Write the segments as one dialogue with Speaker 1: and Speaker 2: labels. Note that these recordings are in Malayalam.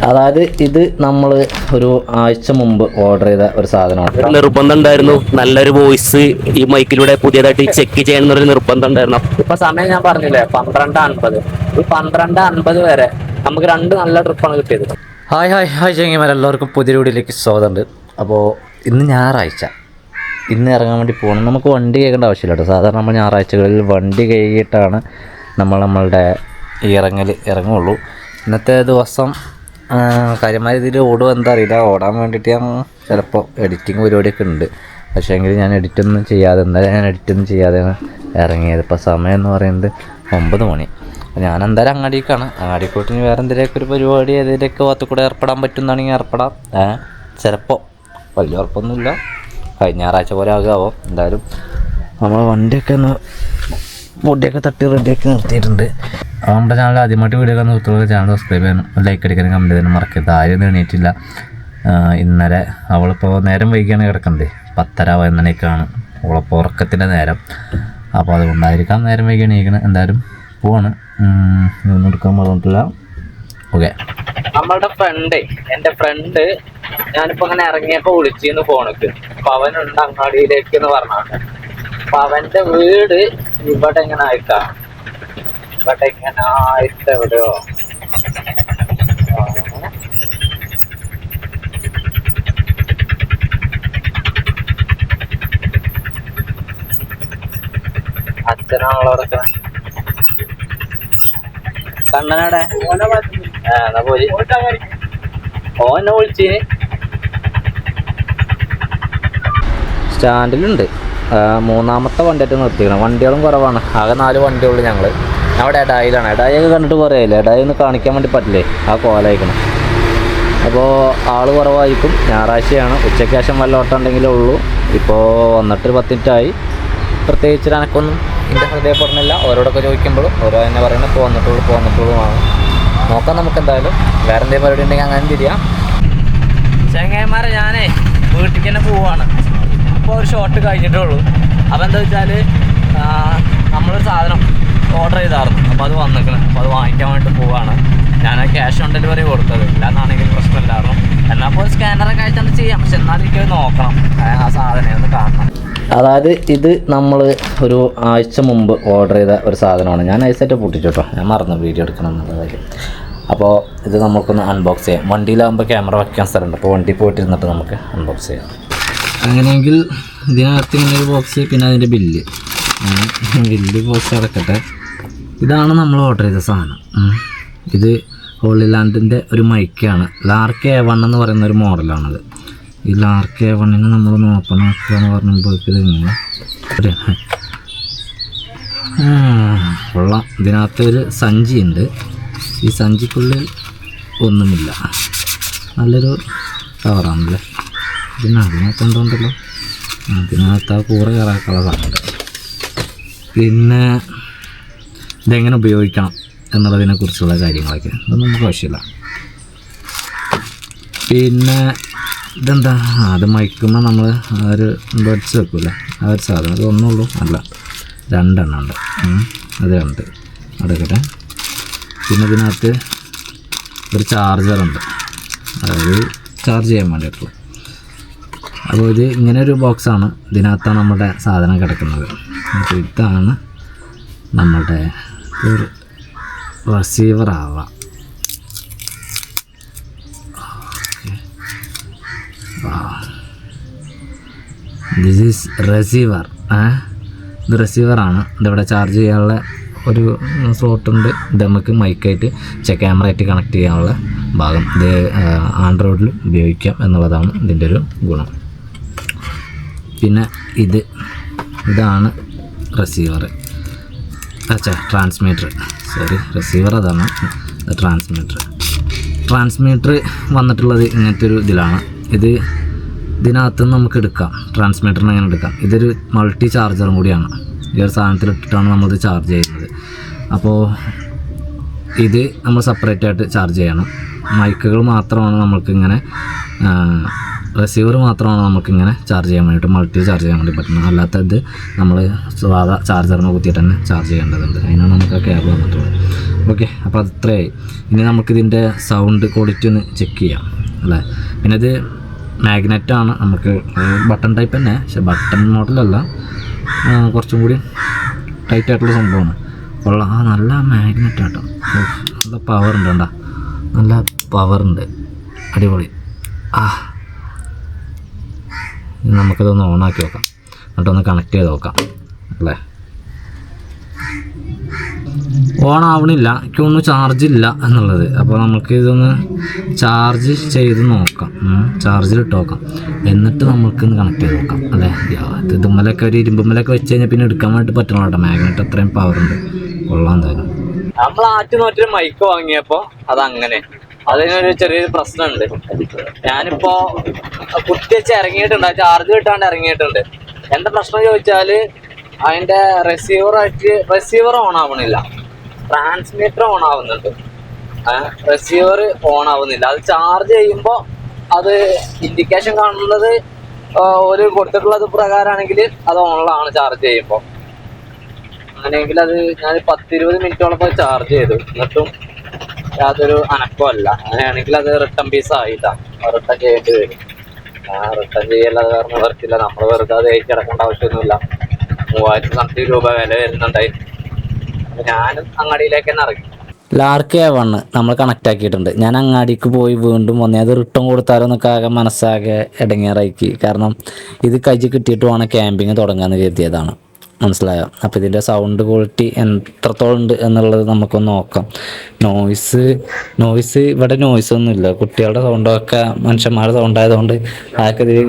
Speaker 1: അതായത് ഇത് നമ്മൾ ഒരു ആഴ്ച മുമ്പ് ഓർഡർ ചെയ്ത ഒരു സാധനമാണ്.
Speaker 2: നിർബന്ധം ഉണ്ടായിരുന്നു നല്ലൊരു വോയിസ് ഈ മൈക്കിലൂടെ പുതിയതായിട്ട് ചെക്ക് ചെയ്യണമെന്നൊരു നിർബന്ധം ഉണ്ടായിരുന്നു.
Speaker 1: ഇപ്പൊ സമയം ഞാൻ പറഞ്ഞില്ലേ 12:50. ഈ 12:50 വരെ നമുക്ക് 2 നല്ല ട്രിപ്പാണ് കിട്ടിയത്. ഹായ് ചെങ്ങന്മാരെ, എല്ലാവർക്കും പുതിയ വീഡിയോയിലേക്ക് സ്വാഗതമുണ്ട്. അപ്പോൾ ഇന്ന് ഞായറാഴ്ച, ഇന്ന് ഇറങ്ങാൻ വേണ്ടി പോകണം. നമുക്ക് വണ്ടി കഴുകേണ്ട ആവശ്യമില്ല കേട്ടോ. സാധാരണ നമ്മൾ ഞായറാഴ്ചകളിൽ വണ്ടി കഴുകിയിട്ടാണ് നമ്മളുടെ ഇറങ്ങുള്ളൂ. ഇന്നത്തെ ദിവസം കാര്യമായ രീതിയിൽ ഓടുക എന്താ അറിയില്ല. ഓടാൻ വേണ്ടിയിട്ട് ഞാൻ ചിലപ്പോൾ എഡിറ്റിങ് പരിപാടിയൊക്കെ ഉണ്ട്. പക്ഷേ എങ്കിൽ ഞാൻ എഡിറ്റൊന്നും ചെയ്യാതെയാണ് ഇറങ്ങിയത്. ഇപ്പോൾ സമയം എന്ന് പറയുന്നത് 9 മണി. ഞാൻ എന്തായാലും അങ്ങാടിക്കാണ്. അങ്ങാടിക്കോട്ട് ഇനി വേറെ എന്തെങ്കിലുമൊക്കെ ഒരു പരിപാടി ഏതെങ്കിലുമൊക്കെ ഭാഗത്ത് കൂടെ ഏർപ്പെടാൻ പറ്റുന്നതാണെങ്കിൽ ഏർപ്പെടാം. ചിലപ്പോൾ വലിയ ഉറപ്പൊന്നുമില്ല. കഴിഞ്ഞ ഞായറാഴ്ച പോലെ ആകാമോ. എന്തായാലും നമ്മൾ വണ്ടിയൊക്കെ പൊടിയൊക്കെ തട്ടി റെഡിയാക്കി നിർത്തിയിട്ടുണ്ട്. നമ്മുടെ ചാനൽ ആദ്യമായിട്ട് വീഡിയോ ഒക്കെ നിർത്തുള്ള ചാനൽ സബ്സ്ക്രൈബ് ചെയ്യാനും ലൈക്ക് അടിക്കാനും കമൻറ്റ് ചെയ്യാനും മറക്കരുത്. ആരും എണീറ്റില്ല. ഇന്നലെ അവളിപ്പോൾ നേരം വൈകിയാണ് കിടക്കുന്നത്. 10:30 എന്നേക്കാണ് അവളിപ്പോൾ ഉറക്കത്തിൻ്റെ നേരം. അപ്പോൾ അതുകൊണ്ടായിരിക്കാം നേരം വൈകി എണീക്കണം. എന്തായാലും പോവാണ്. ഒന്നും എടുക്കാൻ പറഞ്ഞിട്ടില്ല. ഓക്കെ, നമ്മളുടെ എൻ്റെ ഫ്രണ്ട് ഞാനിപ്പോൾ അങ്ങനെ ഇറങ്ങിയപ്പോൾ വിളിച്ചിരുന്നു ഫോണിക്ക്. അപ്പോൾ അവനുണ്ട് അങ്ങാടിയിലേക്ക് എന്ന് പറഞ്ഞാണ്. അപ്പം അവൻ്റെ വീട് ഇവിടെ എങ്ങനെ ആയിട്ടാണ്, എവിടെയോ അച്ഛനാണുള്ളവരൊക്കെ. കണ്ണനടെ എന്നാ പോയി ഓനെ വിളിച്ചിന്. സ്റ്റാൻഡിലുണ്ട്. 3ാമത്തെ വണ്ടിയായിട്ട് നിർത്തിക്കണം. വണ്ടികളും കുറവാണ്. ആകെ 4 വണ്ടിയുള്ളൂ. ഞങ്ങൾ അവിടെ എടായിലാണ്. എടായിയൊക്കെ കണ്ടിട്ട് കുറേയില്ല. എടായി ഒന്ന് കാണിക്കാൻ വേണ്ടി പറ്റില്ലേ, ആ കോലായിക്കണം. അപ്പോൾ ആൾ കുറവായിരിക്കും. ഞായറാഴ്ചയാണ്. ഉച്ചയ്ക്ക് ശേഷം വല്ല ഓട്ടം ഉണ്ടെങ്കിലേ ഉള്ളൂ. ഇപ്പോൾ വന്നിട്ട് 10 മിനിറ്റായി. പ്രത്യേകിച്ച് എനക്കൊന്നും എൻ്റെ ഹൃദയപ്പെടുന്നില്ല. ഓരോടൊക്കെ ചോദിക്കുമ്പോഴും ഓരോ തന്നെ പറയുന്നത് ഇപ്പോൾ വന്നിട്ടുള്ളൂ ആണ്. നോക്കാം നമുക്ക്. എന്തായാലും വേറെ എന്തെങ്കിലും പരിപാടി ഉണ്ടെങ്കിൽ അങ്ങനെ തിരിയാം. ചങ്ങന്മാരെ ഞാനേ വീട്ടിലേക്ക് തന്നെ പോവുകയാണ്. ഇപ്പോൾ ഒരു ഷോട്ട് കഴിഞ്ഞിട്ടുള്ളൂ. അപ്പോൾ എന്താ വെച്ചാൽ നമ്മളൊരു സാധനം ഓർഡർ ചെയ്തായിരുന്നു. അപ്പോൾ അത് വന്നിക്കണം. അപ്പോൾ അത് വാങ്ങിക്കാൻ വേണ്ടി പോവുകയാണ്. ഞാൻ ക്യാഷ് ഓൺ ഡെലിവറി കൊടുത്തത്. ഇല്ലാന്നാണെങ്കിൽ പ്രശ്നമില്ലായിരുന്നു. എന്നാൽ ഇപ്പോൾ സ്കാനറൊക്കെ ആയിട്ടാണ് ചെയ്യാം. പക്ഷെ എന്നാലും എനിക്ക് നോക്കണം, ആ സാധനം ഒന്ന് കാണണം. അതായത് ഇത് നമ്മൾ ഒരു ആഴ്ച മുമ്പ് ഓർഡർ ചെയ്ത ഒരു സാധനമാണ്. ഞാൻ ഐസായിട്ട് പൊട്ടിച്ചു കേട്ടോ. ഞാൻ മറന്നു വീഡിയോ എടുക്കണം എന്നുള്ള കാര്യം. അപ്പോൾ ഇത് നമുക്കൊന്ന് അൺബോക്സ് ചെയ്യാം. വണ്ടിയിലാകുമ്പോൾ ക്യാമറ വയ്ക്കാൻ സ്ഥലമുണ്ട്. അപ്പോൾ വണ്ടി പോയിട്ടിരുന്നിട്ട് നമുക്ക് അൺബോക്സ് ചെയ്യാം. അങ്ങനെയെങ്കിൽ ഇതിനകത്ത് ഇങ്ങനെ ഒരു ബോക്സ്, പിന്നെ അതിൻ്റെ ബില്ല് ബോക്സ് അടക്കട്ടെ. ഇതാണ് നമ്മൾ ഓർഡർ ചെയ്ത സാധനം. ഇത് ഹോളി ലാൻഡിൻ്റെ ഒരു മൈക്കാണ്. ലാർക്ക് A1 എന്ന് പറയുന്ന ഒരു മോഡലാണത്. ഈ ലാർക്ക് A1 നമ്മളൊന്ന് ഓപ്പൺ ആക്കുക എന്ന് പറയുമ്പോൾ ഇതിങ്ങനെ കൊള്ളാം. ഇതിനകത്ത് ഒരു സഞ്ചിയുണ്ട്. ഈ സഞ്ചിക്കുള്ളിൽ ഒന്നുമില്ല. നല്ലൊരു കവറാണല്ലേ. അതിനകത്ത് എന്തുണ്ടല്ലോ, അതിനകത്ത് ആ കൂറ കയറാക്കുള്ള സാധനമുണ്ട്. പിന്നെ ഇതെങ്ങനെ ഉപയോഗിക്കണം എന്നുള്ളതിനെക്കുറിച്ചുള്ള കാര്യങ്ങളൊക്കെ അതൊന്നും നമുക്ക് ആവശ്യമില്ല. പിന്നെ ഇതെന്താ, അത് മയക്കുമ്പോൾ നമ്മൾ ഒരു ബഡ്സ് വെക്കില്ല, ആ ഒരു സാധനം. അത് ഒന്നുള്ളൂ, അല്ല 2 എണ്ണം ഉണ്ട്. അത് 2 അടക്കട്ടെ. പിന്നെ ഇതിനകത്ത് ഒരു ചാർജറുണ്ട്, അതായത് ചാർജ് ചെയ്യാൻ വേണ്ടിയിട്ടുള്ള. അപ്പോൾ ഇത് ഇങ്ങനെ ഒരു ബോക്സാണ്. ഇതിനകത്താണ് നമ്മുടെ സാധനം കിടക്കുന്നത്. അപ്പോൾ ഇതാണ് നമ്മുടെ ഒരു റിസീവർ ആവാം. This is receiver. ഇത് റിസീവറാണ്. ഇതിവിടെ ചാർജ് ചെയ്യാനുള്ള ഒരു സ്ലോട്ടുണ്ട്. ഇത് നമുക്ക് മൈക്കായിട്ട് ക്യാമറയായിട്ട് കണക്ട് ചെയ്യാനുള്ള ഭാഗം. ഇത് ആൻഡ്രോയിഡിൽ ഉപയോഗിക്കാം എന്നുള്ളതാണ് ഇതിൻ്റെ ഒരു ഗുണം. പിന്നെ ഇതാണ് റിസീവർ, ട്രാൻസ്മീറ്റർ. റിസീവർ അതാണ്. ട്രാൻസ്മീറ്റർ വന്നിട്ടുള്ളത് ഇങ്ങനത്തെ ഒരു ഇതിലാണ്. ഇതിനകത്ത് നമുക്ക് എടുക്കാം. ട്രാൻസ്മീറ്ററിന് അങ്ങനെ എടുക്കാം. ഇതൊരു മൾട്ടി ചാർജറും കൂടിയാണ്. ഈ ഒരു സാധനത്തിലിട്ടിട്ടാണ് നമ്മളിത് ചാർജ് ചെയ്യുന്നത്. അപ്പോൾ ഇത് നമ്മൾ സെപ്പറേറ്റ് ആയിട്ട് ചാർജ് ചെയ്യണം. മൈക്കുകൾ മാത്രമാണ് നമുക്കിങ്ങനെ, റിസീവർ മാത്രമാണ് നമുക്കിങ്ങനെ ചാർജ് ചെയ്യാൻ വേണ്ടിയിട്ട്, മൾട്ടി ചാർജ് ചെയ്യാൻ വേണ്ടി പറ്റുന്നത്. അല്ലാത്തത് നമ്മൾ സാധാ ചാർജറിന് കുത്തിയിട്ട് തന്നെ ചാർജ് ചെയ്യേണ്ടതുണ്ട്. അതിനാണ് നമുക്ക് ആ കേബിൾ വന്നിട്ടുള്ളത്. ഓക്കെ, അപ്പോൾ അത് ഇത്രയായി. ഇനി നമുക്കിതിൻ്റെ സൗണ്ട് ക്വാളിറ്റി ഒന്ന് ചെക്ക് ചെയ്യാം അല്ലേ. പിന്നെ ഇത് മാഗ്നറ്റാണ്, നമുക്ക് ബട്ടൺ ടൈപ്പ് തന്നെ, പക്ഷെ ബട്ടൺ മോഡലല്ല, കുറച്ചും കൂടി ടൈറ്റ് ആയിട്ടുള്ള സംഭവമാണ്. കൊള്ളാം, നല്ല മാഗ്നറ്റ് ആട്ടോ, നല്ല പവർ ഉണ്ട് കണ്ടാ, നല്ല പവറുണ്ട്, അടിപൊളി. നമുക്കിതൊന്ന് ഓണാക്കി നോക്കാം, എന്നിട്ടൊന്ന് കണക്ട് ചെയ്ത് നോക്കാം അല്ലേ. ഓൺ ആവണില്ല, എനിക്കൊന്നും ചാർജ് ഇല്ല എന്നുള്ളത്. അപ്പോൾ നമുക്ക് ഇതൊന്ന് ചാർജ് ചെയ്ത് നോക്കാം, ചാർജിലിട്ട് നോക്കാം, എന്നിട്ട് നമുക്കൊന്ന് കണക്ട് ചെയ്ത് നോക്കാം അല്ലേ. ഇതുമ്മലൊക്കെ ഒരു ഇരുമ്പുമ്മലൊക്കെ വെച്ച് കഴിഞ്ഞാൽ പിന്നെ എടുക്കാൻ വേണ്ടി പറ്റണം കേട്ടോ, മാഗ്നറ്റ് അത്രയും പവറുണ്ട്. കൊള്ളാം എന്തായാലും. നമ്മൾ ആറ്റുനോറ്റൊരു മൈക്ക് വാങ്ങിയപ്പോൾ അതങ്ങനെ അതിനൊരു ചെറിയൊരു പ്രശ്നമുണ്ട്. ഞാനിപ്പോൾ കുത്തിവെച്ച് ഇറങ്ങിയിട്ടുണ്ട്, ചാർജ് കിട്ടാണ്ട് ഇറങ്ങിയിട്ടുണ്ട്. എന്താ പ്രശ്നം ചോദിച്ചാൽ അതിൻ്റെ റിസീവർ ഓൺ ആവണില്ല, ട്രാൻസ്മിറ്റർ ഓൺ ആവുന്നുണ്ട്, റിസീവർ ഓൺ ആവുന്നില്ല. അത് ചാർജ് ചെയ്യുമ്പോൾ അത് ഇൻഡിക്കേഷൻ കാണുന്നത് ഒരു കൊടുത്തിട്ടുള്ളത് പ്രകാരമാണെങ്കിൽ അത് ഓണിലാണ് ചാർജ് ചെയ്യുമ്പോൾ. അങ്ങനെയെങ്കിൽ അത് ഞാൻ 10-20 മിനിറ്റോളം പോയി ചാർജ് ചെയ്തു, എന്നിട്ടും യാതൊരു അനക്കമല്ല. അങ്ങനെയാണെങ്കിൽ അത് റിട്ടേൺ പീസ് ആയിട്ടാണ്, റിട്ടേൺ ചെയ്യേണ്ടി വരും. റിട്ടേൺ ചെയ്യല്ലാതെ വേറെ നിവർത്തില്ല, നമ്മൾ വെറുതെ അത് കിടക്കേണ്ട ആവശ്യമൊന്നുമില്ല. 3000 സംതിങ് രൂപ വില വരുന്നുണ്ടായി. ഞാനും അങ്ങാടിയിലേക്ക് തന്നെ ഇറങ്ങി. ലാർക്ക് A1 നമ്മൾ കണക്റ്റ് ആക്കിയിട്ടുണ്ട്. ഞാൻ അങ്ങാടിക്ക് പോയി വീണ്ടും വന്നേ, അത് റിട്ടേൺ കൊടുത്താലോ എന്നൊക്കെ ആകെ മനസ്സാകെ ഇടങ്ങേറാക്കി. കാരണം ഇത് കയ്യിൽ കിട്ടിയിട്ട് വേണം ക്യാമ്പിങ് തുടങ്ങാമെന്ന് കരുതിയതാണ്, മനസ്സിലായോ. അപ്പോൾ ഇതിൻ്റെ സൗണ്ട് ക്വാളിറ്റി എത്രത്തോളം ഉണ്ട് എന്നുള്ളത് നമുക്കൊന്ന് നോക്കാം. നോയ്സ് ഇവിടെ നോയ്സ് ഒന്നുമില്ല, കുട്ടികളുടെ സൗണ്ടൊക്കെ മനുഷ്യന്മാരുടെ സൗണ്ട് ആയതുകൊണ്ട് അതൊക്കെ ഇതിൽ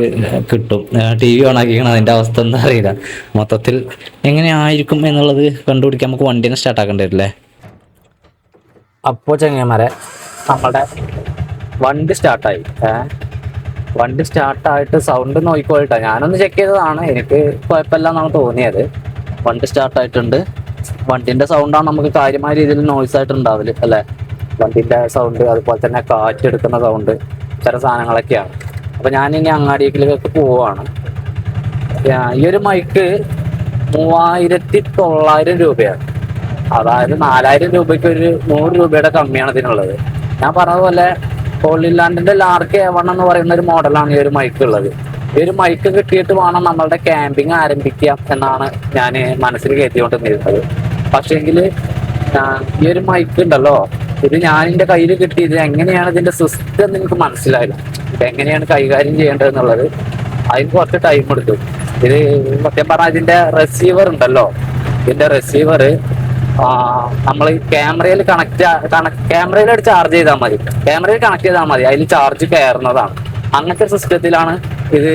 Speaker 1: കിട്ടും. TV ഓൺ ആക്കിക്കണം, അതിൻ്റെ അവസ്ഥ എന്താ അറിയില്ല. മൊത്തത്തിൽ എങ്ങനെയായിരിക്കും എന്നുള്ളത് കണ്ടുപിടിക്കാൻ നമുക്ക് വണ്ടീനെ സ്റ്റാർട്ടാക്കേണ്ടി വരില്ലേ. അപ്പോൾ ചങ്ങന്മാരെ നമ്മുടെ വണ്ടി സ്റ്റാർട്ടായി. വണ്ടി സ്റ്റാർട്ടായിട്ട് സൗണ്ട് നോക്കിക്കോട്ടെ. ഞാനൊന്ന് ചെക്ക് ചെയ്തതാണ്, എനിക്ക് കുഴപ്പമില്ല എന്നാണ് തോന്നിയത്. വണ്ടി സ്റ്റാർട്ടായിട്ടുണ്ട്. വണ്ടിൻ്റെ സൗണ്ടാണ് നമുക്ക് കാര്യമായ രീതിയിൽ നോയ്സ് ആയിട്ട് ഉണ്ടാവില്ല അല്ലേ. വണ്ടിൻ്റെ സൗണ്ട്, അതുപോലെ തന്നെ കാറ്റെടുക്കുന്ന സൗണ്ട്, ചില സാധനങ്ങളൊക്കെയാണ്. അപ്പോൾ ഞാനിനി അങ്ങാടിയിലേക്ക് പോവുകയാണ്. ഈ ഒരു മൈക്ക് 3900 രൂപയാണ്. അതായത് 4000 രൂപയ്ക്ക് ഒരു 100 രൂപയുടെ കമ്മിയാണ് ഇതിനുള്ളത്. ഞാൻ പറഞ്ഞതുപോലെ ഹോളിലാൻഡിന്റെ ലാർക്ക് A1 എന്ന് പറയുന്ന ഒരു മോഡലാണ് ഈ ഒരു മൈക്ക് ഉള്ളത്. ഈ ഒരു മൈക്ക് കിട്ടിയിട്ട് വേണം നമ്മളുടെ ക്യാമ്പിങ് ആരംഭിക്കാം എന്നാണ് ഞാൻ മനസ്സിൽ കരുതിക്കൊണ്ടിരുന്നത്. പക്ഷേങ്കിൽ ഈ ഒരു മൈക്ക് ഉണ്ടല്ലോ, ഇത് ഞാൻ എൻ്റെ കയ്യിൽ കിട്ടിയത് എങ്ങനെയാണ് ഇതിന്റെ സിസ്റ്റം എന്ന് എനിക്ക് മനസ്സിലായില്ല. ഇത് എങ്ങനെയാണ് കൈകാര്യം ചെയ്യേണ്ടത് എന്നുള്ളത് അതിന് കുറച്ച് ടൈം എടുത്തു. ഇത് സത്യം പറഞ്ഞാൽ ഇതിന്റെ റിസീവർ ഉണ്ടല്ലോ, ഇതിന്റെ റിസീവർ നമ്മൾ ക്യാമറയിൽ ക്യാമറയിലായിട്ട് ചാർജ് ചെയ്താൽ മതി, ക്യാമറയിൽ കണക്ട് ചെയ്താൽ മതി, അതിൽ ചാർജ് കയറുന്നതാണ്. അങ്ങനത്തെ സിസ്റ്റത്തിലാണ് ഇത്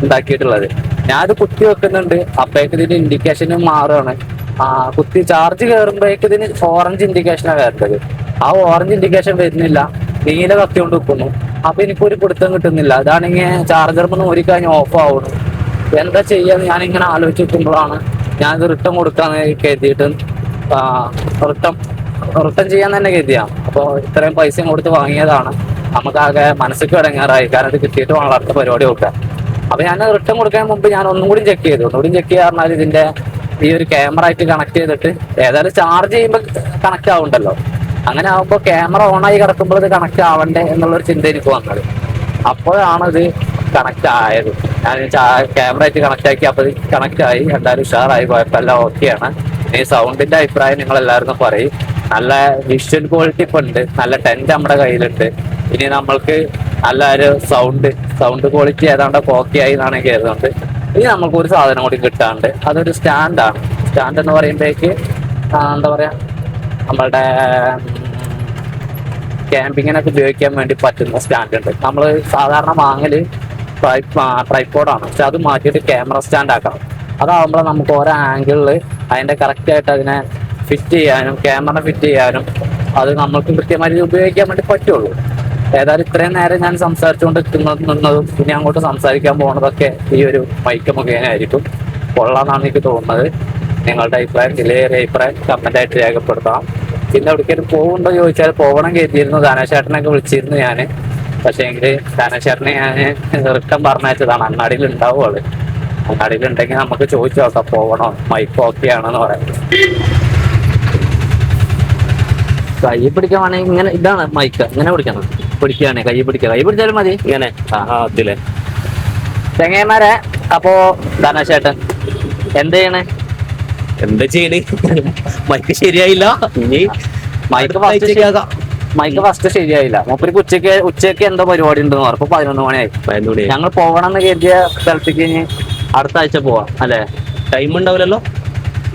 Speaker 1: ഉണ്ടാക്കിയിട്ടുള്ളത്. ഞാനിത് കുത്തി വെക്കുന്നുണ്ട്, അപ്പോഴേക്ക് ഇതിന്റെ ഇൻഡിക്കേഷൻ മാറുകയാണ്. കുത്തി ചാർജ് കയറുമ്പോഴേക്ക് ഇതിന് ഓറഞ്ച് ഇൻഡിക്കേഷനാണ് വരുന്നത്. ആ ഓറഞ്ച് ഇൻഡിക്കേഷൻ വരുന്നില്ല, നീല കത്തി കൊണ്ട് വെക്കുന്നു. അപ്പൊ എനിക്കൊരു പിടുത്തം കിട്ടുന്നില്ല. അതാണെങ്കിൽ ചാർജർ ഊരി കഴിഞ്ഞ് ഓഫ് ആവുന്നു. എന്താ ചെയ്യാന്ന് ഞാനിങ്ങനെ ആലോചിച്ച് വെക്കുമ്പോഴാണ് ഞാനിത് റിട്ടേൺ കൊടുക്കാന്ന് കരുതിയിട്ട് റിട്ടേൺ ചെയ്യാൻ തന്നെ കരുതിയാണ്. അപ്പോൾ ഇത്രയും പൈസയും കൊടുത്ത് വാങ്ങിയതാണ്. നമുക്കാകെ മനസ്സിൽ കിടങ്ങാറായി, കാരണം ഇത് കിട്ടിയിട്ട് വേണം അടുത്ത പരിപാടി നോക്കാൻ. അപ്പോൾ ഞാൻ റിട്ടേൺ കൊടുക്കാൻ മുമ്പ് ഞാൻ ഒന്നും കൂടി ചെക്ക് ചെയ്തു. ഒന്നുകൂടി ചെക്ക് ചെയ്യാൻ പറഞ്ഞാൽ ഇതിന്റെ ഈ ഒരു ക്യാമറ ആയിട്ട് കണക്ട് ചെയ്തിട്ട്, ഏതായാലും ചാർജ് ചെയ്യുമ്പോൾ കണക്ട് ആവുണ്ടല്ലോ, അങ്ങനെ ആകുമ്പോൾ ക്യാമറ ഓണായി കിടക്കുമ്പോൾ ഇത് കണക്ട് ആവണ്ടേ എന്നുള്ളൊരു ചിന്ത എനിക്ക് വന്നത്. അപ്പോഴാണ് ഇത് കണക്ട് ആയത്. ഞാൻ ക്യാമറ ആയിട്ട് കണക്ട് ആക്കി, അപ്പോൾ ഇത് കണക്ട് ആയി. എന്തായാലും ഉഷാറായി, കുഴപ്പമില്ല, ഓക്കെയാണ്. ഈ സൗണ്ടിന്റെ അഭിപ്രായം നിങ്ങൾ എല്ലാവരും പറയും. നല്ല വിഷ്വൽ ക്വാളിറ്റി ഇപ്പൊ ഉണ്ട്, നല്ല ടെന്റ് നമ്മുടെ കയ്യിലുണ്ട്. ഇനി നമ്മൾക്ക് നല്ല ഒരു സൗണ്ട് ക്വാളിറ്റി ഏതാണ്ട് ഓക്കെ ആയി എന്നാണ് കരുതുന്നത്. ഇനി നമുക്ക് ഒരു സാധനം കൂടി കിട്ടാണ്ട്, അതൊരു സ്റ്റാൻഡാണ്. സ്റ്റാൻഡ് എന്ന് പറയുമ്പോഴേക്ക് എന്താ പറയാ, നമ്മളുടെ ക്യാമ്പിങ്ങിനൊക്കെ ഉപയോഗിക്കാൻ വേണ്ടി പറ്റുന്ന സ്റ്റാൻഡ് ഉണ്ട്. നമ്മൾ സാധാരണ വാങ്ങല് ട്രൈപോഡാണ്, പക്ഷെ അത് മാറ്റിയിട്ട് ക്യാമറ സ്റ്റാൻഡ് ആക്കണം. അതാവുമ്പോൾ നമുക്ക് ഓരോ ആംഗിളിൽ അതിന്റെ കറക്റ്റ് ആയിട്ട് അതിനെ ഫിറ്റ് ചെയ്യാനും ക്യാമറ ഫിറ്റ് ചെയ്യാനും അത് നമ്മൾക്ക് കൃത്യമായി ഉപയോഗിക്കാൻ വേണ്ടി പറ്റുള്ളൂ. ഏതായാലും ഇത്രയും നേരം ഞാൻ സംസാരിച്ചുകൊണ്ട് നിന്നതും ഇനി അങ്ങോട്ട് സംസാരിക്കാൻ പോകുന്നതൊക്കെ ഈ ഒരു മൈക്ക് മുഖേന ആയിരിക്കും. കൊള്ളാന്നാണ് എനിക്ക് തോന്നുന്നത്. നിങ്ങളുടെ അഭിപ്രായം, വിലയേറിയ അഭിപ്രായം കമന്റായിട്ട് രേഖപ്പെടുത്താം. പിന്നെ എവിടേക്കും പോകുന്നുണ്ടോ ചോദിച്ചാൽ പോകണം കരുതിയിരുന്നു. ധനശേട്ടനൊക്കെ വിളിച്ചിരുന്നു ഞാൻ. പക്ഷേ എങ്കിൽ ധനശേട്ടനെ ഞാൻ റിട്ടേൺ പറഞ്ഞയച്ചതാണ്. അങ്ങാടിയിൽ ഉണ്ടാവുള്ളൂ. അങ്ങാടിയിലുണ്ടെങ്കിൽ നമുക്ക് ചോദിച്ചു നോക്കാം, പോകണോ, മൈക്ക് ഓക്കെ ആണെന്ന് പറയാം. കൈ പിടിക്കാൻ വേണമെങ്കിൽ ഇങ്ങനെ ഇതാണ് മൈക്ക്, ഇങ്ങനെ പിടിക്കണം. പിടിക്കുകയാണെ കൈ പിടിക്കുക, കൈ പിടിച്ചാലും മതി
Speaker 2: ഇങ്ങനെ അതിലെ
Speaker 1: ചെങ്ങന്മാരെ. അപ്പോ ധനശേട്ടൻ എന്ത് ചെയ്യണേ?
Speaker 2: എന്താ ചെയ്യണേ? മൈക്ക് ശരിയായില്ല, ഇനി
Speaker 1: മൈക്ക് ഫസ്റ്റ് ശരിയായില്ല. മൂപ്പർക്ക് ഉച്ചയ്ക്ക് എന്തോ പരിപാടി ഉണ്ടെന്ന് പറഞ്ഞു. ഇപ്പൊ 11 മണിയായി. ഞങ്ങൾ പോകണം എന്ന് കരുതിയ സ്ഥലത്തേക്ക് ഇനി അടുത്ത ആഴ്ച പോവാം അല്ലേ?
Speaker 2: ടൈം ഉണ്ടാവില്ലല്ലോ.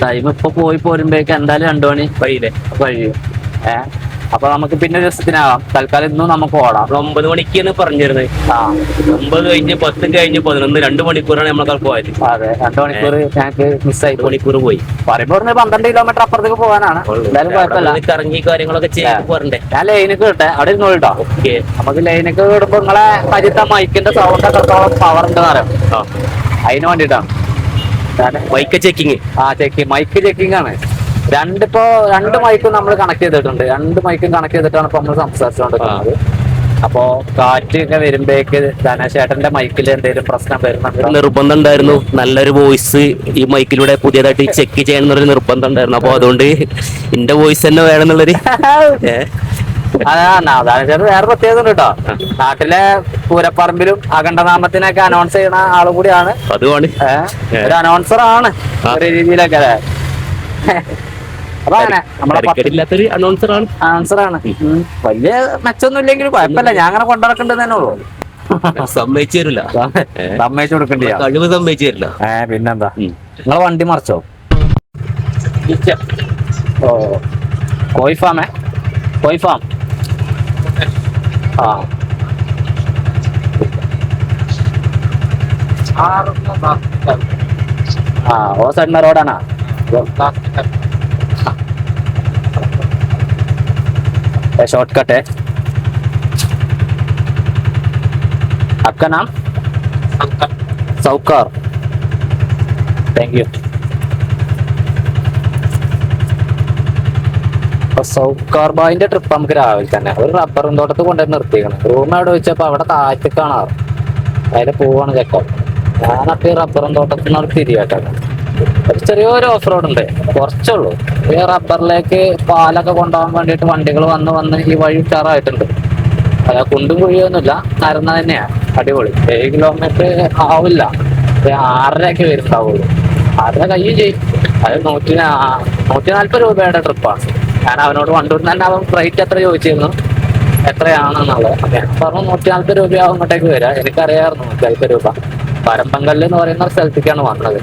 Speaker 1: ടൈം ഇപ്പൊ പോയി പോരുമ്പോഴേക്ക് എന്തായാലും 2 മണി കഴിയും. അപ്പൊ നമുക്ക് പിന്നെ ഒരു ദിവസത്തിനാവാം. തൽക്കാലം ഇന്നും നമുക്ക് ഓടാം.
Speaker 2: 9 മണിക്കാണ് പറഞ്ഞിരുന്നത്. 9 കഴിഞ്ഞ് 10 കഴിഞ്ഞ് 11, 2 മണിക്കൂറാണ് നമ്മളെ പോയത്.
Speaker 1: അതെ, 2 മണിക്കൂർ ഞങ്ങൾക്ക് മിസ്സായി.
Speaker 2: മണിക്കൂർ പോയി.
Speaker 1: പറയുമ്പോ 12 കിലോമീറ്റർ അപ്പുറത്തേക്ക് പോകാനാണ്. എന്തായാലും കുഴപ്പമില്ല.
Speaker 2: കറങ്ങി കാര്യങ്ങളൊക്കെ ചെയ്ത് പോരണ്ടേ.
Speaker 1: ഞാൻ ലൈനൊക്കെ വിട്ടെ, അവിടെ ഇരുന്നോ കേട്ടോ.
Speaker 2: ഓക്കെ,
Speaker 1: നമുക്ക് ലൈനൊക്കെ വിടുമ്പോ നിങ്ങളെ പരിത്ത മൈക്കിന്റെ സൗണ്ട് എത്രത്തോളം പവർ ഉണ്ടെന്ന് അറിയാം. അതിന് വേണ്ടിട്ടാണ്
Speaker 2: മൈക്ക് ചെക്കിങ്.
Speaker 1: മൈക്ക് ചെക്കിംഗ് ആണ്. രണ്ട് മൈക്കും നമ്മൾ കണക്ട് ചെയ്തിട്ടുണ്ട്. 2 മൈക്കും കണക്ട് ചെയ്തിട്ടാണ് ഇപ്പൊ നമ്മൾ സംസാരിച്ചുകൊണ്ടിരിക്കുന്നത്. അപ്പോ കാറ്റൊക്കെ വരുമ്പോഴേക്ക് ധനശേട്ടന്റെ മൈക്കിൽ എന്തെങ്കിലും പ്രശ്നം വരുന്നുണ്ട്.
Speaker 2: നിർബന്ധം ഉണ്ടായിരുന്നു, നല്ലൊരു വോയിസ് ഈ മൈക്കിലൂടെ പുതിയതായിട്ട് ചെക്ക് ചെയ്യണം എന്നൊരു നിർബന്ധം ഉണ്ടായിരുന്നു. അപ്പൊ അതുകൊണ്ട് എന്റെ വോയിസ് തന്നെ വേണമെന്നുള്ളൊരു
Speaker 1: ധനശേട്ടൻ വേറെ പ്രത്യേകത ഉണ്ട് കേട്ടോ. നാട്ടിലെ പൂരപ്പറമ്പിലും അഖണ്ഡനാമത്തിനൊക്കെ അനൗൺസ് ചെയ്യുന്ന ആളും കൂടിയാണ്.
Speaker 2: അതുമാണ്
Speaker 1: ഒരു അനൗൺസർ ആണ് ഒരു രീതിയിലൊക്കെ. അപ്പൊ അങ്ങനെ
Speaker 2: ഇല്ലാത്തൊരു
Speaker 1: അനൗൺസറാണ്. വലിയ മെച്ചൊന്നും ഇല്ലെങ്കിലും കുഴപ്പമില്ല. ഞാൻ അങ്ങനെ കൊണ്ടുനടക്കേണ്ടത് തന്നെ ഉള്ളൂ.
Speaker 2: സമ്മതിച്ചു തരില്ല,
Speaker 1: സമ്മതിച്ചു കൊടുക്കണ്ട
Speaker 2: കഴിവ് സമ്മതിച്ചു തരില്ല.
Speaker 1: പിന്നെന്താ, നിങ്ങളെ വണ്ടി മറിച്ചോ? ഓ, കോഴിഫാമേ, കോഴിഫാം. ഓ സൈഡിന റോഡാണോ? शॉर्टकट है। आपका नाम? सौकार। Thank you. സൗക്കാർ ബായിന്റെ ട്രിപ്പ് നമുക്ക് രാവിലെ തന്നെ ഒരു റബ്ബറും തോട്ടത്ത് കൊണ്ടുവന്ന് നിർത്തിക്കണം. റൂം അവിടെ വെച്ചപ്പോ അവിടെ താഴത്ത് കാണാറ്. അതിൽ പോവാണ് ചെക്കൻ. ഞാനപ്പോ ഈ റബ്ബറും തോട്ടത്തിൽ നിന്ന് തിരിയാട്ടാണ്. ഒരു ചെറിയൊരു ഓഫ് റോഡ് ഉണ്ട്, കുറച്ചുള്ളൂ. ഈ റബ്ബറിലേക്ക് പാലൊക്കെ കൊണ്ടുപോകാൻ വേണ്ടിയിട്ട് വണ്ടികൾ വന്ന് ഈ വഴി ഉഷാറായിട്ടുണ്ട്. കുണ്ടും കുഴിയൊന്നുമില്ല, നരന്ന തന്നെയാ. അടിപൊളി. 7 കിലോമീറ്റർ ആവില്ല, 6.5 വരുന്നുണ്ടാവുള്ളൂ. 6.5 കഴിയും ചെയ്യും. അത് 140 രൂപയുടെ ട്രിപ്പാണ്. ഞാൻ അവനോട് വണ്ടൂരിൽ തന്നെ അവൻ റേറ്റ് എത്ര ചോദിച്ചിരുന്നു, എത്രയാണെന്നുള്ളത്. ഞാൻ പറഞ്ഞു 140 രൂപയാവും ഇങ്ങോട്ടേക്ക് വരാം. എനിക്കറിയാമായിരുന്നു 140 രൂപ. പരമ്പങ്കല്ല് എന്ന് പറയുന്ന സ്ഥലത്തേക്കാണ് വന്നത്.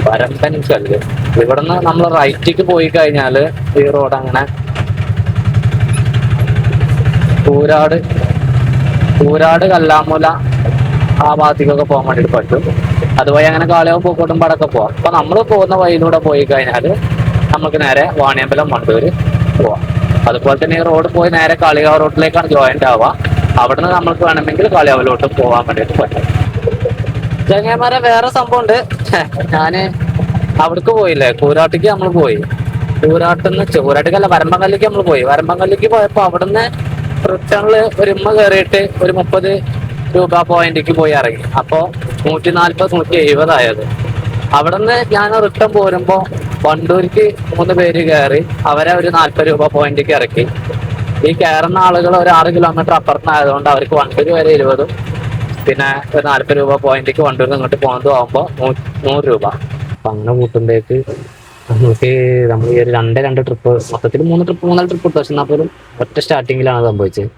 Speaker 1: പരമ്പൻ കല്ല്. ഇവിടുന്ന് നമ്മൾ റൈറ്റിക്ക് പോയി കഴിഞ്ഞാൽ ഈ റോഡ് അങ്ങനെ പൂരാട് കല്ലാമൂല ആ ഭാഗത്തേക്കൊക്കെ പോകാൻ വേണ്ടിയിട്ട് പറ്റും. അതുവഴി അങ്ങനെ കാളിയാവും പൂക്കോട്ടും പാടൊക്കെ പോവാം. അപ്പൊ നമ്മൾ പോകുന്ന വഴിയിലൂടെ പോയി കഴിഞ്ഞാൽ നമുക്ക് നേരെ വാണിയമ്പലം വണ്ടൂര് പോവാം. അതുപോലെ തന്നെ ഈ റോഡ് പോയി നേരെ കാളികാവ് റോഡിലേക്കാണ് ജോയിന്റ് ആവുക. അവിടുന്ന് നമ്മൾക്ക് വേണമെങ്കിൽ കാളിയാവിലോട്ട് പോകാൻ വേണ്ടിയിട്ട് പറ്റും. ചങ്ങന്മാരെ വേറെ സംഭവം ഉണ്ട്. ഞാന് അവിടേക്ക് പോയില്ലേ, കൂരാട്ടിക്ക് നമ്മൾ പോയി. കൂരാട്ടിക്കല്ല, വരമ്പങ്കല്ലിക്ക് നമ്മൾ പോയി. വരമ്പങ്കല്ലിക്ക് പോയപ്പോ അവിടുന്ന് റിട്ടേണില് ഒരു കയറിയിട്ട് ഒരു 30 രൂപ പോയിന്റിക്ക് പോയി ഇറങ്ങി. അപ്പോ 140 170 ആയത്. അവിടുന്ന് ഞാൻ റിട്ടേൺ പോരുമ്പോ വണ്ടൂർക്ക് 3 പേര് കയറി. അവരെ ഒരു 40 രൂപ പോയിന്റിക്ക് ഇറക്കി. ഈ കയറുന്ന ആളുകൾ ഒരു 6 കിലോമീറ്റർ അപ്പുറത്തായതുകൊണ്ട് അവർക്ക് വണ്ടൂര് വരെ 20, പിന്നെ ഒരു 40 രൂപ പോയിന്റിക്ക് വണ്ടൂരിൽ ഇങ്ങോട്ട് പോകുന്നതും ആകുമ്പോൾ 100 രൂപ. അപ്പൊ അങ്ങനെ കൂട്ടുമ്പോഴേക്ക് നമുക്ക് നമ്മൾ ഈ ഒരു 2 ട്രിപ്പ് മൊത്തത്തിൽ 3 ട്രിപ്പ് ഇട്ടു. പക്ഷെ അപ്പോൾ ഒറ്റ സ്റ്റാർട്ടിങ്ങിലാണ് സംഭവിച്ചത്.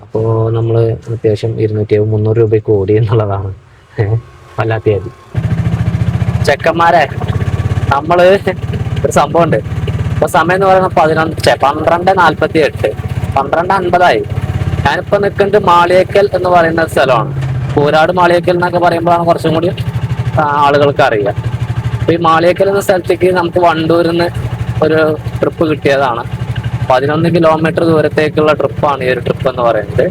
Speaker 1: അപ്പോൾ നമ്മൾ അത്യാവശ്യം 270-300 രൂപയ്ക്ക് ഓടി എന്നുള്ളതാണ് വല്ലാത്തയാതി. ചെക്കന്മാരെ നമ്മള് ഒരു സംഭവം ഉണ്ട്. ഇപ്പൊ സമയം എന്ന് പറയുന്നത് 12:48, 12:50 ഞാനിപ്പോ നിൽക്കുന്നത് മാളിയേക്കൽ എന്ന് പറയുന്ന സ്ഥലമാണ്. പൂരാട് മാളിയേക്കൽ എന്നൊക്കെ പറയുമ്പോഴാണ് കുറച്ചും കൂടി ആളുകൾക്ക് അറിയാം. അപ്പൊ ഈ മാളിയേക്കൽ എന്ന സ്ഥലത്തേക്ക് നമുക്ക് വണ്ടൂരിൽ നിന്ന് ഒരു ട്രിപ്പ് കിട്ടിയതാണ്. 11 കിലോമീറ്റർ ദൂരത്തേക്കുള്ള ട്രിപ്പാണ് ഈ ഒരു ട്രിപ്പ് എന്ന് പറയുന്നത്.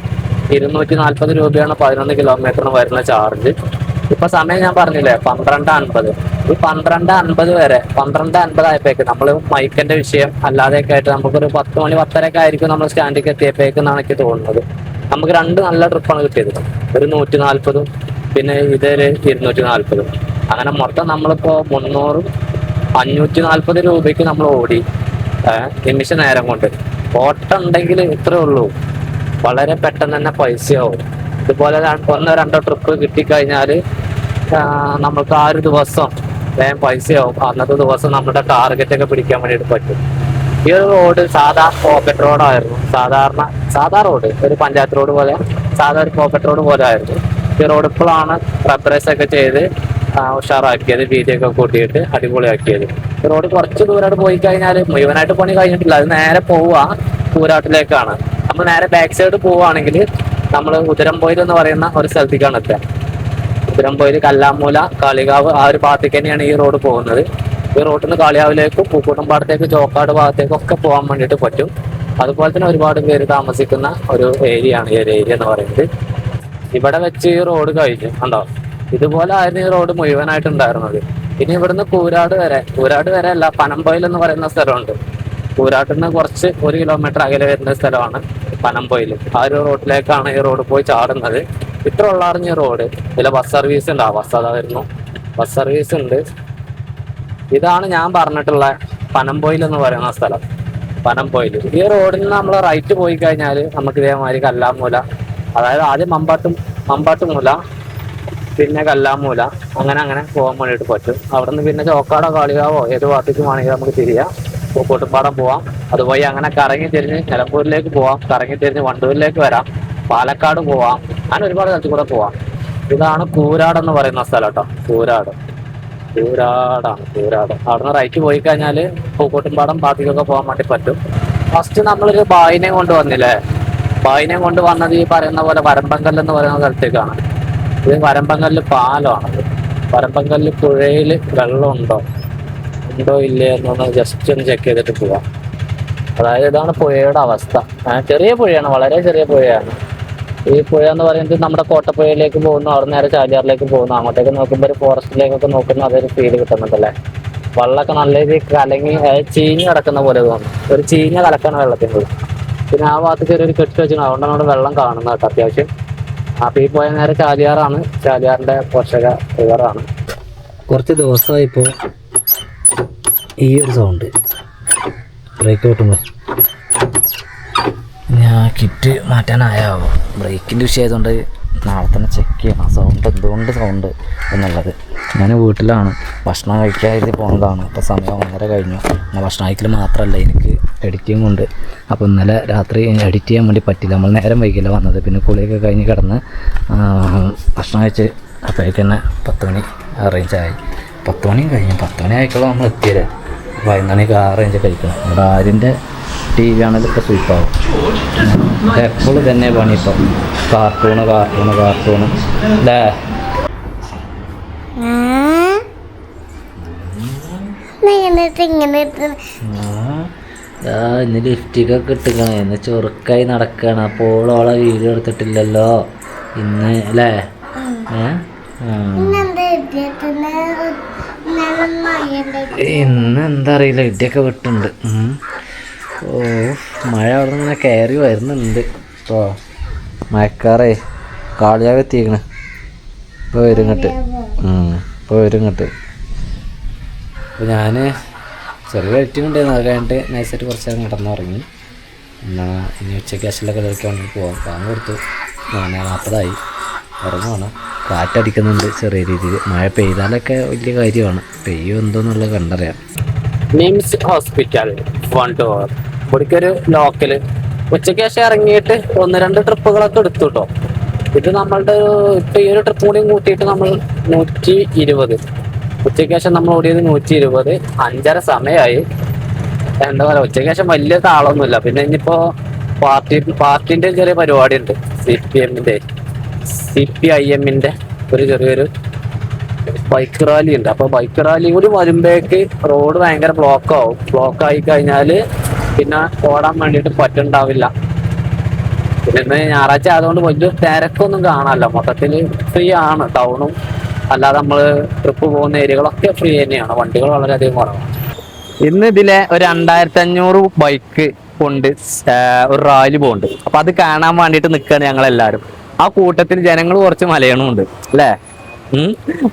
Speaker 1: 240 രൂപയാണ് 11 കിലോമീറ്ററിന് വരുന്ന ചാർജ്. ഇപ്പൊ സമയം ഞാൻ പറഞ്ഞില്ലേ 12:50. ഈ 12:50 വരെ 12:50 ആയപ്പോഴേക്ക് നമ്മൾ മൈക്കിന്റെ വിഷയം അല്ലാതെയൊക്കെ ആയിട്ട് നമുക്കൊരു 10 മണി 10:30 ആയിരിക്കും നമ്മൾ സ്റ്റാൻഡിലേക്ക് എത്തിയപ്പോഴേക്കെന്നാണ് എനിക്ക് തോന്നുന്നത്. നമുക്ക് 2 നല്ല ട്രിപ്പാണ് കിട്ടിയത്. ഒരു 140 പിന്നെ ഇതൊരു 240. അങ്ങനെ മൊത്തം നമ്മളിപ്പോ 300-540 രൂപയ്ക്ക് നമ്മൾ ഓടി നിമിഷ നേരം കൊണ്ട്. ഓട്ടം ഉണ്ടെങ്കിൽ ഇത്രേ ഉള്ളൂ, വളരെ പെട്ടെന്ന് തന്നെ പൈസയാവും. ഇതുപോലെ ഒന്നോ രണ്ടോ ട്രിപ്പ് കിട്ടിക്കഴിഞ്ഞാൽ നമുക്ക് ആ ഒരു ദിവസം വേഗം പൈസയാവും. അന്നത്തെ ദിവസം നമ്മുടെ ടാർഗറ്റ് ഒക്കെ പിടിക്കാൻ വേണ്ടിയിട്ട് പറ്റും. ഈ ഒരു റോഡ് സാധാ പോക്കറ്റ് റോഡായിരുന്നു. സാധാ റോഡ്, ഒരു പഞ്ചായത്ത് റോഡ് പോലെ, സാധാ ഒരു പോക്കറ്റ് റോഡ് പോലെ ആയിരുന്നു. ഈ റോഡ് ഇപ്പോഴാണ് റബ്ബറൈസ് ഒക്കെ ചെയ്ത് ഉഷാറാക്കിയത്, വീതിയൊക്കെ കൂട്ടിയിട്ട് അടിപൊളിയാക്കിയത്. ഈ റോഡ് കുറച്ച് ദൂരമായിട്ട് പോയി കഴിഞ്ഞാൽ മുഴുവനായിട്ട് പണി കഴിഞ്ഞിട്ടില്ല, അത് നേരെ പോവുക കൂരാട്ടിലേക്കാണ്. നമ്മൾ നേരെ ബാക്ക് സൈഡ് പോവുകയാണെങ്കിൽ നമ്മൾ ഉദരംപൊയിൽ എന്ന് പറയുന്ന ഒരു സ്ഥലത്തേക്കാണ് എത്തുക. ഉദരംപൊയിൽ, കല്ലാമൂല, കാളികാവ് ആ ഒരു ഭാഗത്തേക്ക് തന്നെയാണ് ഈ റോഡ് പോകുന്നത്. ഈ റോഡിൽ നിന്ന് കാളികാവിലേക്കും പൂക്കൂട്ടമ്പാടത്തേക്ക് ചോക്കാട് ഭാഗത്തേക്കും ഒക്കെ പോകാൻ വേണ്ടിയിട്ട് പറ്റും. അതുപോലെ തന്നെ ഒരുപാട് പേര് താമസിക്കുന്ന ഒരു ഏരിയ ആണ് ഈ ഒരു ഏരിയ എന്ന് പറയുന്നത്. ഇവിടെ വെച്ച് ഈ റോഡ് കഴിഞ്ഞു കണ്ടോ. ഇതുപോലെ ആയിരുന്നു ഈ റോഡ് മുഴുവനായിട്ട് ഉണ്ടായിരുന്നത്. ഇനി ഇവിടുന്ന് കൂരാട് വരെ അല്ല, പനമ്പൊയിൽ എന്ന് പറയുന്ന സ്ഥലമുണ്ട്. കൂരാട്ടിൽ നിന്ന് കുറച്ച് 1 കിലോമീറ്റർ അകലെ വരുന്ന സ്ഥലമാണ് പനമ്പൊയിൽ. ആ ഒരു റോഡിലേക്കാണ് ഈ റോഡ് പോയി ചാടുന്നത്. ഇത്ര ഉള്ളാർന്ന ഈ റോഡ്. ഇതിൽ ബസ് സർവീസ് ഉണ്ട്, ആ ബസ് അതാ വരുന്നു, ബസ് സർവീസ് ഉണ്ട്. ഇതാണ് ഞാൻ പറഞ്ഞിട്ടുള്ള പനമ്പൊയിൽ എന്ന് പറയുന്ന സ്ഥലം, പനമ്പൊയിൽ. ഈ റോഡിൽ നിന്ന് നമ്മൾ റൈറ്റ് പോയി കഴിഞ്ഞാൽ നമുക്ക് ഇതേമാതിരി കല്ലാമൂല, അതായത് ആദ്യം മമ്പാട്ടുമൂല, പിന്നെ കല്ലാമൂല, അങ്ങനെ പോകാൻ വേണ്ടിയിട്ട് പറ്റും. അവിടെ നിന്ന് പിന്നെ ചോക്കാടോ കാളികാവോ ഏത് ഭാഗത്തേക്ക് വേണമെങ്കിൽ നമുക്ക് തിരിയാം. പൂക്കോട്ടുംപാടം പോവാം, അതുവഴി അങ്ങനെ കറങ്ങി തിരിഞ്ഞ് നിലമ്പൂരിലേക്ക് പോവാം, കറങ്ങി തിരിഞ്ഞ് വണ്ടൂരിലേക്ക് വരാം, പാലക്കാട് പോവാം, അങ്ങനെ ഒരുപാട് സ്ഥലത്ത് കൂടെ പോവാം. ഇതാണ് കൂരാട് എന്ന് പറയുന്ന സ്ഥലം കേട്ടോ. കൂരാടാണ്. അവിടെ നിന്ന് റൈറ്റ് പോയി കഴിഞ്ഞാൽ പൂക്കോട്ടുംപാടം ഭാഗത്തേക്കൊക്കെ പോകാൻ വേണ്ടി പറ്റും. ഫസ്റ്റ് നമ്മളൊരു ബായിനെ കൊണ്ട് വന്നില്ലേ, ബായിനെ കൊണ്ട് വന്നത് ഈ പറയുന്ന പോലെ വരമ്പങ്കല്ല് എന്ന് പറയുന്ന സ്ഥലത്തേക്കാണ്. ഇത് വരമ്പങ്കല്ല് പാലമാണത്. വരമ്പങ്കല്ല് പുഴയിൽ വെള്ളമുണ്ടോ ഇല്ലേ എന്നൊന്ന് ജസ്റ്റ് ഒന്ന് ചെക്ക് ചെയ്തിട്ട് പോവാം. അതായത് ഇതാണ് പുഴയുടെ അവസ്ഥ. ചെറിയ പുഴയാണ്, വളരെ ചെറിയ പുഴയാണ്. ഈ പുഴ എന്ന് പറയുന്നത് നമ്മുടെ കോട്ടപ്പുഴയിലേക്ക് പോകുന്നു, അവിടെ നേരെ ചാലിയാറിലേക്ക് പോകുന്നു. അങ്ങോട്ടേക്ക് നോക്കുമ്പോൾ ഒരു ഫോറസ്റ്റിലേക്കൊക്കെ നോക്കുന്ന അതൊരു ഫീല് കിട്ടുന്നുണ്ടല്ലേ. വെള്ളമൊക്കെ നല്ല രീതിയിൽ കലങ്ങി ചീഞ്ഞ് കിടക്കുന്ന പോലെ തോന്നുന്നു. ഒരു ചീഞ്ഞ കലക്കാണ് വെള്ളത്തിൻ്റെ. പിന്നെ ആ ഭാഗത്ത് ചെറിയൊരു കെട്ടി വെച്ചിട്ടുണ്ട്, അതുകൊണ്ടാണ് അവിടെ വെള്ളം കാണുന്നത് കേട്ടോ അത്യാവശ്യം. അപ്പോൾ ഈ പോയ നേരെ ചാലിയാറാണ്, ചാലിയാറിൻ്റെ പോഷക റിവറാണ്. കുറച്ച് ദിവസമായിപ്പോൾ ഈ ഒരു സൗണ്ട് ബ്രേക്ക് കിട്ടുമ്പോൾ ഞാൻ കിറ്റ് മാറ്റാനായാവോ. ബ്രേക്കിൻ്റെ വിഷയമായതുകൊണ്ട് നാളെ തന്നെ ചെക്ക് ചെയ്യണം സൗണ്ട് എന്തുകൊണ്ട് സൗണ്ട് എന്നുള്ളത്. ഞാൻ വീട്ടിലാണ്, ഭക്ഷണം കഴിക്കാതെ പോകുന്നതാണ്. ഇപ്പോൾ സമയം 1:30 കഴിഞ്ഞു. എന്നാൽ ഭക്ഷണം കഴിക്കൽ മാത്രമല്ല, എനിക്ക് എഡിറ്റിംഗ് ഉണ്ട്. അപ്പോൾ ഇന്നലെ രാത്രി എഡിറ്റ് ചെയ്യാൻ വേണ്ടി പറ്റില്ല, നമ്മൾ നേരം വൈകില്ല വന്നത്. പിന്നെ കുളിയൊക്കെ കഴിഞ്ഞ് കിടന്ന് ഭക്ഷണം കഴിച്ച് അപ്പോഴേക്ക് തന്നെ 10 മണി അറേഞ്ചായി. 10 മണി കഴിഞ്ഞു, 10 മണി ആയിക്കോളൂ നമ്മൾ എത്തിയത്. 11 മണിക്ക് അറേഞ്ച് കഴിക്കണം. ഇവിടെ ആരിൻ്റെ TV ആണെങ്കിലൊക്കെ സ്വീപ്പാവും. എപ്പോഴും തന്നെ പണി ഇപ്പം കാർട്ടൂണ് അല്ലേ. ഇന്ന് ലിഫ്റ്റിക്കൊക്കെ ഇട്ടിക്കണം, ഇന്ന് ചൊറുക്കായി നടക്കണം. അപ്പോൾ ഓളെ വീഡിയോ എടുത്തിട്ടില്ലല്ലോ ഇന്ന് അല്ലേ. ഇന്ന് എന്താ അറിയില്ല, ഇടിയൊക്കെ വിട്ടുണ്ട്. മഴ അവിടെ നിന്ന് ഇങ്ങനെ കയറി വരുന്നുണ്ട്. ഇപ്പോൾ മഴക്കാറേ കാളിയാവ് എത്തിക്കണ്. ഇപ്പോൾ വരും ഇങ്ങോട്ട്. അപ്പോൾ ഞാൻ ചെറിയ എഡിറ്റിംഗ് ഉണ്ടായിരുന്നു, അത് കഴിഞ്ഞിട്ട് നൈസായിട്ട് കുറച്ച് നേരം കിടന്നുറങ്ങി. എന്നാൽ ഇനി ഉച്ചയ്ക്ക് അശ്വലൊക്കെ കളിക്കാൻ വേണ്ടി പോകാം. പാമ്പ് കൊടുത്തു. 40 ഉറങ്ങുവാണ്. കാറ്റടിക്കുന്നുണ്ട് ചെറിയ രീതിയിൽ. മഴ പെയ്താലൊക്കെ വലിയ കാര്യമാണ്, പെയ്യോ എന്തോന്നുള്ളത് കണ്ടറിയാം. നിംസ് ഹോസ്പിറ്റൽ വണ്ടൂർ ഇവിടേക്കൊരു ലോക്കൽ. ഉച്ചയ്ക്ക് ശേഷം ഇറങ്ങിയിട്ട് 1-2 ട്രിപ്പുകളൊക്കെ എടുത്തു കേട്ടോ. ഇത് നമ്മളുടെ ഇപ്പം ഈ ഒരു ട്രിപ്പ് കൂടിയും കൂട്ടിയിട്ട് നമ്മൾ 120. ഉച്ചയ്ക്ക് ശേഷം നമ്മൾ ഓടിയത് 120. 5:30 സമയമായി. എന്താ പറയുക, ഉച്ചയ്ക്ക് ശേഷം വലിയ താളമൊന്നുമില്ല. പിന്നെ ഇനിയിപ്പോൾ പാർട്ടിൻ്റെ ചെറിയ പരിപാടി ഉണ്ട്, CPIM-ന്റെ ഒരു ചെറിയൊരു ബൈക്ക് റാലി ഉണ്ട്. അപ്പോൾ ബൈക്ക് റാലി കൂടി വരുമ്പോഴേക്ക് റോഡ് ഭയങ്കര ബ്ലോക്കായി കഴിഞ്ഞാൽ പിന്നെ ഓടാൻ വേണ്ടിയിട്ട് പറ്റുണ്ടാവില്ല. പിന്നെ ഇന്ന് ഞായറാഴ്ച ആയതുകൊണ്ട് വലിയ തിരക്കൊന്നും കാണാമല്ലോ. മൊത്തത്തിൽ ഫ്രീ ആണ് ടൗണും, അല്ലാതെ നമ്മൾ ട്രിപ്പ് പോകുന്ന ഏരിയകളൊക്കെ ഫ്രീ തന്നെയാണ്. വണ്ടികൾ വളരെയധികം കുറവാണ്. ഇന്ന് ഇതിലെ ഒരു 2500 ബൈക്ക് കൊണ്ട് ഒരു റാലി പോകുന്നുണ്ട്. അപ്പം അത് കാണാൻ വേണ്ടിയിട്ട് നിൽക്കുകയാണ് ഞങ്ങളെല്ലാവരും. ആ കൂട്ടത്തിൽ ജനങ്ങൾ കുറച്ച് മലയണമുണ്ട് അല്ലേ.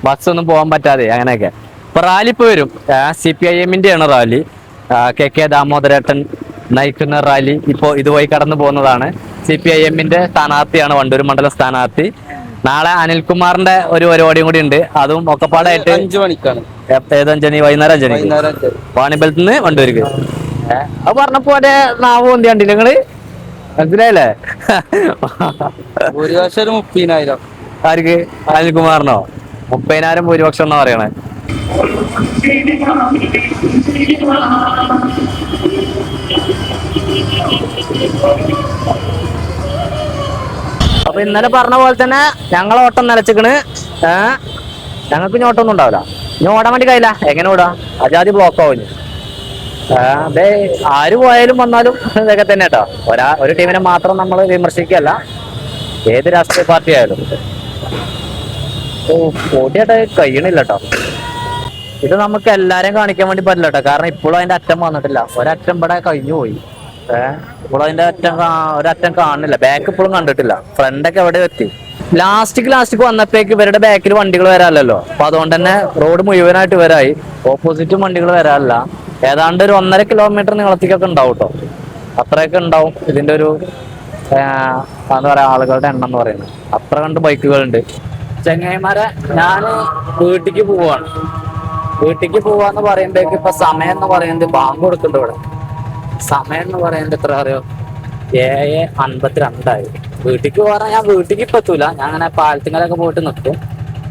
Speaker 1: ബസ്സൊന്നും പോകാൻ പറ്റാതെ അങ്ങനെയൊക്കെ. ഇപ്പൊ റാലി ഇപ്പൊ വരും. CPIM-ന്റെ ആണ് റാലി. KK ദാമോദരേട്ടൻ നയിക്കുന്ന റാലി ഇപ്പോൾ ഇതുവഴി കടന്നു പോകുന്നതാണ്. CPIM-ന്റെ സ്ഥാനാർത്ഥിയാണ്, വണ്ടൂർ മണ്ഡലം സ്ഥാനാർത്ഥി. നാളെ അനിൽകുമാറിന്റെ ഒരു പരിപാടിയും കൂടി ഉണ്ട്, അതും ഒക്കെപ്പാടായിട്ട്
Speaker 3: 5 മണിക്കാണ്.
Speaker 1: ഏത് 5 മണി? വൈകുന്നേരം 5 മണി വാണിമ്പലത്ത് നിന്ന് വണ്ടൂർക്ക്. അത് പറഞ്ഞപ്പോ എന്റെ നാവ് പൊന്തി കണ്ടില്ല നിങ്ങള്, മനസ്സിലായില്ലേ?
Speaker 3: ഭൂരിപക്ഷം ഒരു 30,000.
Speaker 1: ആർക്ക്? അനിൽകുമാറിനോ? 30,000 ഭൂരിപക്ഷം എന്നാ പറയണേ. അപ്പൊ ഇന്നലെ പറഞ്ഞ പോലെ തന്നെ ഞങ്ങളെ ഓട്ടം നിലച്ചിക്കണ്. ഞങ്ങൾക്ക് ഇനി ഓട്ടമൊന്നും ഉണ്ടാവില്ല. ഇനി ഓടാൻ വേണ്ടി കഴിയില്ല. എങ്ങനെ ഓടാ? അജാതി ബ്ലോക്ക് ആവും. അതെ, ആര് പോയാലും വന്നാലും ഇതൊക്കെ തന്നെ കേട്ടോ. ഒരു ടീമിനെ മാത്രം നമ്മൾ വിമർശിക്കുകയല്ല, ഏത് രാഷ്ട്രീയ പാർട്ടി ആയാലും. ഓടിയായിട്ട് കഴിയണില്ല കേട്ടോ. ഇത് നമുക്ക് എല്ലാരെയും കാണിക്കാൻ വേണ്ടി പറ്റില്ല കേട്ടോ, കാരണം ഇപ്പോഴും അതിന്റെ അറ്റം വന്നിട്ടില്ല. ഒരറ്റം ഇവിടെ കഴിഞ്ഞു പോയി. ഇപ്പോഴും അതിന്റെ ഒരറ്റം കാണുന്നില്ല. ബാക്ക് ഇപ്പോഴും കണ്ടിട്ടില്ല. ഫ്രണ്ടൊക്കെ എവിടെ എത്തി. ലാസ്റ്റിക്ക് വന്നപ്പോഴേക്ക് ഇവരുടെ ബാക്കിൽ വണ്ടികൾ വരാമല്ലോ. അപ്പൊ അതുകൊണ്ട് തന്നെ റോഡ് മുഴുവനായിട്ട് വരായി. ഓപ്പോസിറ്റും വണ്ടികൾ വരാറില്ല. ഏതാണ്ട് ഒരു 1.5 കിലോമീറ്റർ നീളത്തിക്കൊക്കെ ഉണ്ടാവും കേട്ടോ. അത്രയൊക്കെ ഉണ്ടാവും ഇതിന്റെ ഒരു എന്താ പറയാ, ആളുകളുടെ എണ്ണം എന്ന് പറയുന്നത്. അത്ര കണ്ട് ബൈക്കുകളുണ്ട്. ചെങ്ങായിമാരെ, ഞാൻ വീട്ടിക്ക് പോവാണ്. വീട്ടിക്ക് പോവാന്ന് പറയുമ്പോഴേക്ക് ഇപ്പൊ സമയം എന്ന് പറയുന്നത് ബാങ്ക് കൊടുക്കുന്നുണ്ട് ഇവിടെ. സമയം എന്ന് പറയുന്നത് എത്ര അറിയോ? 7:52 വീട്ടിക്ക് പോകാൻ. ഞാൻ വീട്ടിക്ക് ഇപ്പൊ എത്തൂല. ഞാൻ അങ്ങനെ പാലത്തിങ്ങലൊക്കെ പോയിട്ട് നിൽക്കും,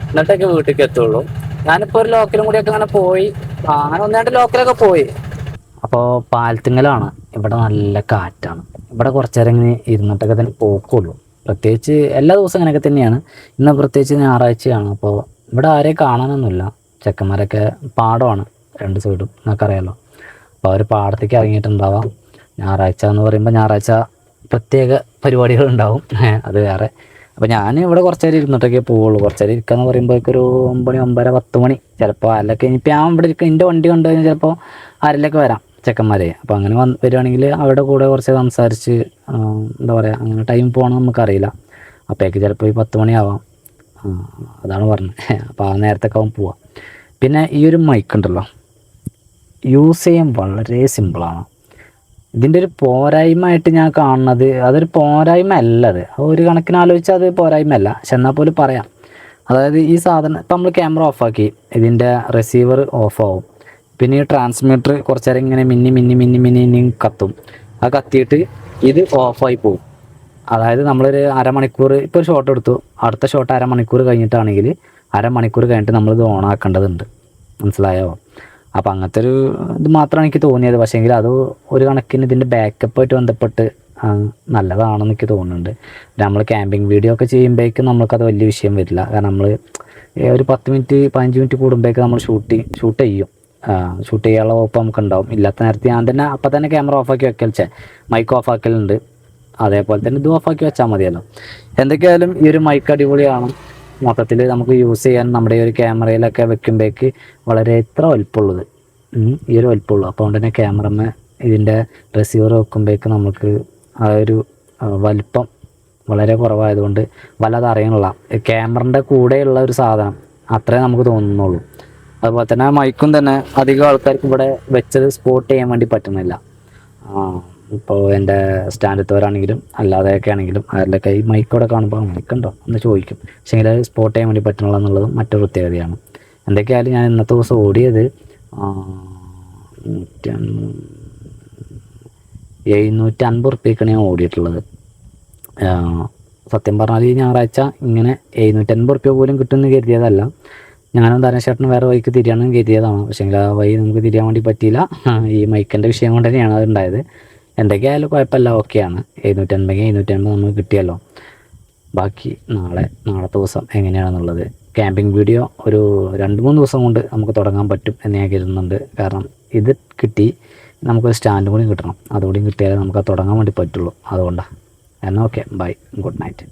Speaker 1: എന്നിട്ടൊക്കെ വീട്ടിലേക്ക് എത്തുള്ളൂ. ഞാനിപ്പോ ഒരു ലോക്കലും കൂടിയൊക്കെ അങ്ങനെ പോയി, അങ്ങനെ 1-2 ലോക്കലൊക്കെ പോയി. അപ്പോൾ പാലത്തിങ്ങലാണ്. ഇവിടെ നല്ല കാറ്റാണ്. ഇവിടെ കുറച്ചു നേരം ഇങ്ങനെ ഇരുന്നിട്ടൊക്കെ തന്നെ പോക്കുള്ളൂ. പ്രത്യേകിച്ച് എല്ലാ ദിവസവും അങ്ങനെയൊക്കെ തന്നെയാണ്. ഇന്ന് പ്രത്യേകിച്ച് ഞായറാഴ്ചയാണ്. അപ്പോൾ ഇവിടെ ആരെയും കാണാനൊന്നുമില്ല. ചെക്കന്മാരൊക്കെ പാടമാണ് 2 സൈഡും, നമുക്കറിയാലോ. അപ്പോൾ അവർ പാടത്തേക്ക് ഇറങ്ങിയിട്ടുണ്ടാവാം. ഞായറാഴ്ച എന്ന് പറയുമ്പോൾ ഞായറാഴ്ച പ്രത്യേക പരിപാടികളുണ്ടാവും, അത് വേറെ. അപ്പോൾ ഞാൻ ഇവിടെ കുറച്ച് നേരം ഇരുന്നിട്ടൊക്കെ പോവുള്ളൂ. കുറച്ച് നേരം ഇരിക്കാന്ന് പറയുമ്പോഴേക്ക് ഒരു 9 മണി 9:30 10 മണി ചിലപ്പോൾ. അല്ലൊക്കെ ഇനിയിപ്പോൾ ഞാൻ ഇവിടെ ഇരിക്കും, എൻ്റെ വണ്ടി കണ്ടു കഴിഞ്ഞാൽ ചിലപ്പോൾ ആരിലൊക്കെ വരാം ചെക്കന്മാരെ. അപ്പോൾ അങ്ങനെ വരികയാണെങ്കിൽ അവരുടെ കൂടെ കുറച്ച് സംസാരിച്ച് എന്താ പറയുക, അങ്ങനെ ടൈം പോകണം നമുക്കറിയില്ല. അപ്പോഴേക്ക് ചിലപ്പോൾ ഈ 10 മണിയാവാം. അതാണ് പറഞ്ഞത്. അപ്പോൾ ആ നേരത്തൊക്കെ ആവും പോവാം. പിന്നെ ഈ ഒരു മൈക്ക് ഉണ്ടല്ലോ, യൂസ് ചെയ്യാൻ വളരെ സിമ്പിളാണ്. ഇതിൻ്റെ ഒരു പോരായ്മ ആയിട്ട് ഞാൻ കാണുന്നത്, അതൊരു പോരായ്മ അല്ല, അത് ഒരു കണക്കിന് ആലോചിച്ചാൽ അത് പോരായ്മ അല്ല. പക്ഷെ എന്നാൽ പോലും പറയാം. അതായത് ഈ സാധനം ഇപ്പം നമ്മൾ ക്യാമറ ഓഫാക്കി, ഇതിൻ്റെ റിസീവർ ഓഫാവും. പിന്നെ ഈ ട്രാൻസ്മിറ്റർ കുറച്ച് നേരം ഇങ്ങനെ മിന്നി കത്തും. ആ കത്തിയിട്ട് ഇത് ഓഫായി പോകും. അതായത് നമ്മളൊരു അരമണിക്കൂർ, ഇപ്പോൾ ഒരു ഷോട്ട് എടുത്തു, അടുത്ത ഷോട്ട് അരമണിക്കൂർ കഴിഞ്ഞിട്ടാണെങ്കിൽ അരമണിക്കൂർ കഴിഞ്ഞിട്ട് നമ്മളിത് ഓണാക്കേണ്ടതുണ്ട്. മനസ്സിലായോ? അപ്പോൾ അങ്ങനത്തെ ഒരു ഇത് മാത്രമാണ് എനിക്ക് തോന്നിയത്. പക്ഷേങ്കിൽ അത് ഒരു കണക്കിന് ഇതിൻ്റെ ബാക്കപ്പായിട്ട് ബന്ധപ്പെട്ട് നല്ലതാണെന്ന് എനിക്ക് തോന്നുന്നുണ്ട്. നമ്മൾ ക്യാമ്പിംഗ് വീഡിയോ ഒക്കെ ചെയ്യുമ്പോഴേക്കും നമുക്കത് വലിയ വിഷയം വരില്ല. കാരണം നമ്മൾ ഒരു 10 മിനിറ്റ് 15 മിനിറ്റ് കൂടുമ്പോഴേക്ക് നമ്മൾ ഷൂട്ട് ചെയ്യും. ഷൂട്ട് ചെയ്യാനുള്ള വകുപ്പ് നമുക്ക് ഉണ്ടാവും. ഇല്ലാത്ത നേരത്തെ ഞാൻ തന്നെ അപ്പം തന്നെ ക്യാമറ ഓഫാക്കി വെക്കൽ, മൈക്ക് ഓഫാക്കലുണ്ട്. അതേപോലെ തന്നെ ഇത് ഓഫാക്കി വെച്ചാൽ മതിയല്ലോ. എന്തൊക്കെയായാലും ഈ ഒരു മൈക്ക് അടിപൊളിയാണ്. മൊത്തത്തിൽ നമുക്ക് യൂസ് ചെയ്യാൻ നമ്മുടെ ഈ ഒരു ക്യാമറയിലൊക്കെ വെക്കുമ്പോഴേക്ക് വളരെ ഇത്ര വലുപ്പമുള്ളത്, ഈ ഒരു വലുപ്പമുള്ളൂ. അപ്പോൾ അതുകൊണ്ട് തന്നെ ക്യാമറമ്മ ഇതിൻ്റെ റിസീവർ വെക്കുമ്പോഴേക്ക് നമുക്ക് ആ ഒരു വലിപ്പം വളരെ കുറവായതുകൊണ്ട് വല്ലാതെ അറിയണില്ല. ക്യാമറൻ്റെ കൂടെയുള്ള ഒരു സാധനം അത്രേ നമുക്ക് തോന്നുന്നുള്ളൂ. അതുപോലെ തന്നെ മൈക്കും തന്നെ അധികം ആൾക്കാർക്ക് ഇവിടെ വെച്ചത് സ്പോട്ട് ചെയ്യാൻ വേണ്ടി പറ്റുന്നില്ല. ഇപ്പോൾ എൻ്റെ സ്റ്റാൻഡത്തോരാണെങ്കിലും അല്ലാതെയൊക്കെ ആണെങ്കിലും അതിലൊക്കെ ഈ മൈക്കോടെ കാണുമ്പോൾ മൈക്കുണ്ടോ എന്ന് ചോദിക്കും. പക്ഷേ അത് സ്പോട്ട് ചെയ്യാൻ വേണ്ടി പറ്റണില്ല എന്നുള്ളതും മറ്റൊരു പ്രത്യേകതയാണ്. എന്തൊക്കെയായാലും ഞാൻ ഇന്നത്തെ ദിവസം ഓടിയത് 750 റുപ്യക്കാണ് ഞാൻ ഓടിയിട്ടുള്ളത്. സത്യം പറഞ്ഞാൽ ഈ ഞായറാഴ്ച ഇങ്ങനെ 750 റുപ്യ പോലും കിട്ടുമെന്ന് കരുതിയതല്ല. ഞാനും ധനശേട്ടനും വേറെ വഴിക്ക് തിരിയാണെന്ന് കരുതിയതാണ്. പക്ഷേ ആ വഴി നമുക്ക് തിരിയാൻ വേണ്ടി പറ്റിയില്ല. ഈ മൈക്കിൻ്റെ വിഷയം കൊണ്ട് തന്നെയാണ് അത് ഉണ്ടായത്. എന്തൊക്കെയായാലും കുഴപ്പമില്ല, ഓക്കെയാണ്. 750 നമുക്ക് കിട്ടിയല്ലോ. ബാക്കി നാളത്തെ ദിവസം എങ്ങനെയാണെന്നുള്ളത് ക്യാമ്പിംഗ് വീഡിയോ ഒരു 2-3 ദിവസം കൊണ്ട് നമുക്ക് തുടങ്ങാൻ പറ്റും എന്ന് ഞാൻ കരുതുന്നുണ്ട്. കാരണം ഇത് കിട്ടി, നമുക്കൊരു സ്റ്റാൻഡ് കൂടി കിട്ടണം. അതുകൂടി കിട്ടിയാലേ നമുക്ക് തുടങ്ങാൻ വേണ്ടി പറ്റുള്ളൂ. അതുകൊണ്ടാണ്. എന്നാൽ ഓക്കെ, ബൈ, ഗുഡ് നൈറ്റ്.